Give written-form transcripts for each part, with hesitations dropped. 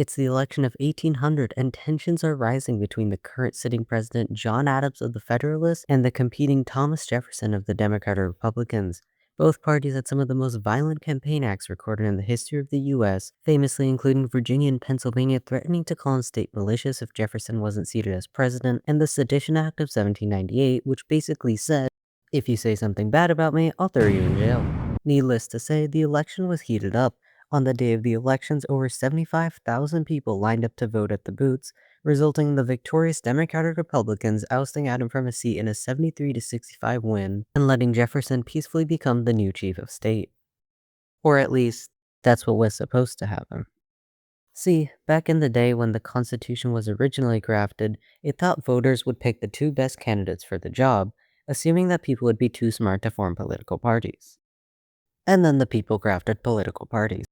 It's the election of 1800, and tensions are rising between the current sitting president John Adams of the Federalists and the competing Thomas Jefferson of the Democratic Republicans. Both parties had some of the most violent campaign acts recorded in the history of the US, famously including Virginia and Pennsylvania threatening to call in state militias if Jefferson wasn't seated as president, and the Sedition Act of 1798, which basically said, "If you say something bad about me, I'll throw you in jail." Needless to say, the election was heated up. On the day of the elections, over 75,000 people lined up to vote at the booths, resulting in the victorious Democratic Republicans ousting Adams from his seat in a 73-65 win and letting Jefferson peacefully become the new chief of state. Or at least, that's what was supposed to happen. See, back in the day when the Constitution was originally crafted, it thought voters would pick the two best candidates for the job, assuming that people would be too smart to form political parties. And then the people crafted political parties.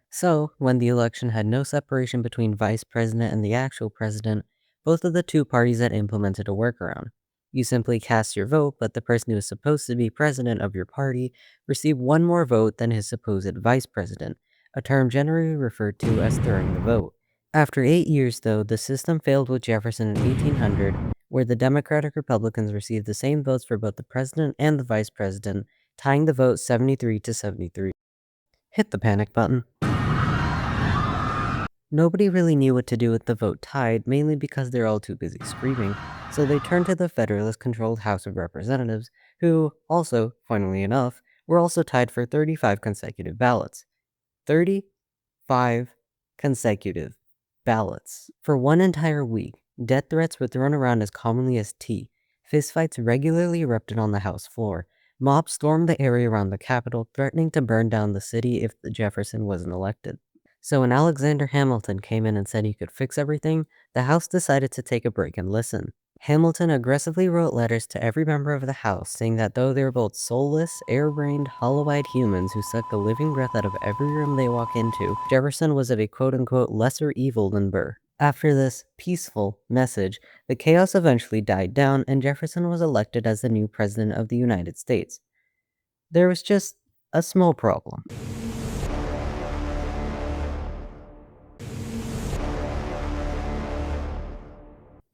So, when the election had no separation between vice president and the actual president, both of the two parties had implemented a workaround. You simply cast your vote, but the person who is supposed to be president of your party received one more vote than his supposed vice president, a term generally referred to as throwing the vote. After 8 years, though, the system failed with Jefferson in 1800, where the Democratic Republicans received the same votes for both the president and the vice president, tying the vote 73-73. Hit the panic button. Nobody really knew what to do with the vote tied, mainly because they're all too busy screaming, so they turned to the Federalist-controlled House of Representatives, who, also, funnily enough, were also tied for 35 consecutive ballots. 35 consecutive ballots. For one entire week, death threats were thrown around as commonly as tea. Fistfights regularly erupted on the House floor. Mobs stormed the area around the Capitol, threatening to burn down the city if Jefferson wasn't elected. So when Alexander Hamilton came in and said he could fix everything, the House decided to take a break and listen. Hamilton aggressively wrote letters to every member of the House saying that though they were both soulless, air-brained, hollow-eyed humans who sucked the living breath out of every room they walk into, Jefferson was of a quote-unquote lesser evil than Burr. After this peaceful message, the chaos eventually died down and Jefferson was elected as the new president of the United States. There was just a small problem.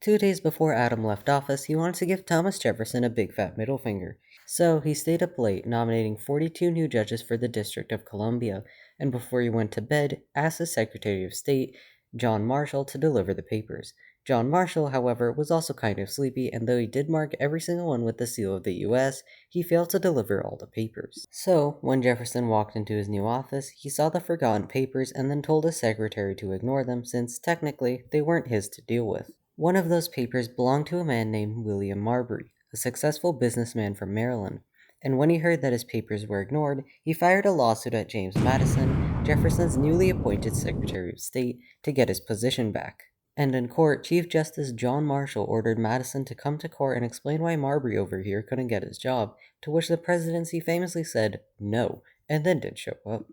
2 days before Adam left office, he wanted to give Thomas Jefferson a big fat middle finger. So he stayed up late, nominating 42 new judges for the District of Columbia, and before he went to bed, asked the Secretary of State, John Marshall, to deliver the papers. John Marshall, however, was also kind of sleepy, and though he did mark every single one with the seal of the US, he failed to deliver all the papers. So, when Jefferson walked into his new office, he saw the forgotten papers and then told his secretary to ignore them since, technically, they weren't his to deal with. One of those papers belonged to a man named William Marbury, a successful businessman from Maryland, and when he heard that his papers were ignored, he fired a lawsuit at James Madison, Jefferson's newly appointed Secretary of State, to get his position back. And in court, Chief Justice John Marshall ordered Madison to come to court and explain why Marbury over here couldn't get his job, to which the presidency famously said no, and then didn't show up.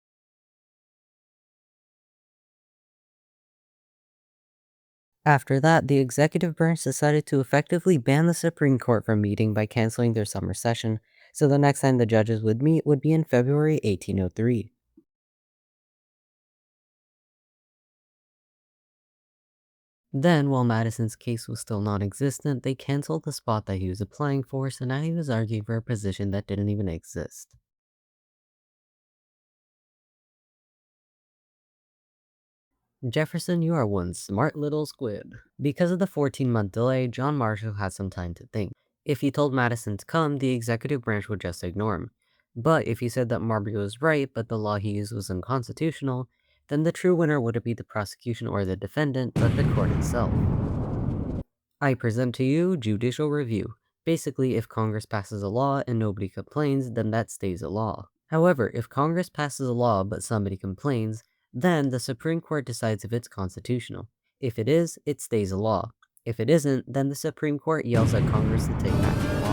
After that, the executive branch decided to effectively ban the Supreme Court from meeting by canceling their summer session, so the next time the judges would meet would be in February 1803. Then, while Madison's case was still non-existent, they canceled the spot that he was applying for, so now he was arguing for a position that didn't even exist. Jefferson, you are one smart little squid. Because of the 14-month delay, John Marshall had some time to think. If he told Madison to come, the executive branch would just ignore him. But if he said that Marbury was right, but the law he used was unconstitutional, then the true winner wouldn't be the prosecution or the defendant, but the court itself. I present to you judicial review. Basically, if Congress passes a law and nobody complains, then that stays a law. However, if Congress passes a law but somebody complains, then the Supreme Court decides if it's constitutional. If it is, it stays a law. If it isn't, then the Supreme Court yells at Congress to take back the law.